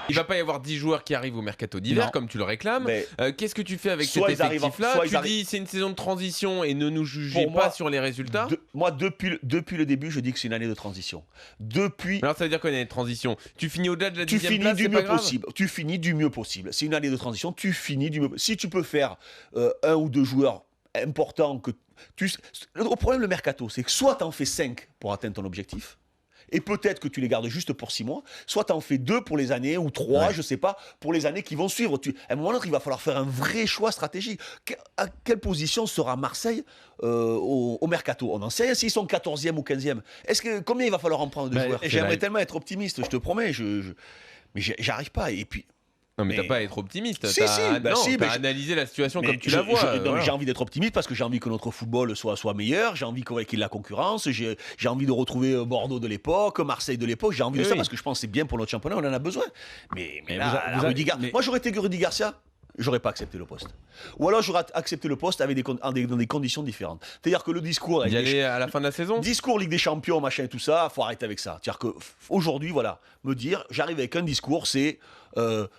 Il va pas y avoir 10 joueurs qui arrivent au mercato d'hiver, Non. comme tu le réclames. Mais Qu'est-ce que tu fais avec soit cet ils arrivent effectif-là soit Tu ils arrivent- dis c'est une saison de transition et ne nous jugez Pour pas moi, sur les résultats. moi, depuis le début, je dis que c'est une année de transition. Depuis, Alors ça veut dire qu'on est une transition. Tu finis au-delà de la tu 10e finis place, du c'est pas mieux grave. possible. Tu finis du mieux possible. C'est une année de transition. Tu finis du mieux. Si tu peux faire un ou deux joueurs importants que le problème le mercato, c'est que soit tu en fais 5 pour atteindre ton objectif. Et peut-être que tu les gardes juste pour 6 mois, soit tu en fais 2 pour les années, ou 3, je sais pas, pour les années qui vont suivre. À un moment ou l'autre, il va falloir faire un vrai choix stratégique. À quelle position sera Marseille au mercato? On n'en sait rien s'ils sont 14e ou 15e. Combien il va falloir en prendre de joueurs? J'aimerais tellement être optimiste, je te promets, mais j'arrive pas. Et puis, Non mais t'as pas à être optimiste. Si, T'as analysé la situation comme tu la vois. Voilà. J'ai envie d'être optimiste parce que j'ai envie que notre football soit meilleur, j'ai envie qu'il y ait de la concurrence, j'ai envie de retrouver Bordeaux de l'époque, Marseille de l'époque, j'ai envie de ça parce que je pense que c'est bien pour notre championnat, on en a besoin. Mais là, moi j'aurais été Rudy Garcia, j'aurais pas accepté le poste. Ou alors j'aurais accepté le poste avec dans des conditions différentes. C'est-à-dire que le discours... Y aller à la fin de la saison. Discours Ligue des Champions, machin et tout ça, faut arrêter avec ça. C'est-à-dire qu'aujourd'hui, voilà, me dire, j'arrive avec un discours, c'est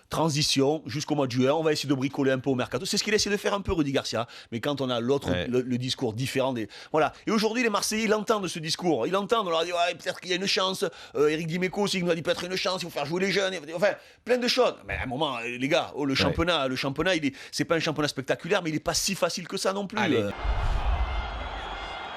transition jusqu'au mois de juin, on va essayer de bricoler un peu au mercato. C'est ce qu'il essaie de faire un peu Rudy Garcia. Mais quand on a le discours différent voilà. Et aujourd'hui, les Marseillais, ils entendent ce discours. Ils l'entendent, on leur dit, ouais, peut-être qu'il y a une chance. Eric Dimeco aussi, il nous a dit peut-être une chance, il faut faire jouer les jeunes. Enfin, plein de choses. Mais à un moment, les gars, le championnat, c'est pas un championnat spectaculaire, mais il est pas si facile que ça non plus. Allez.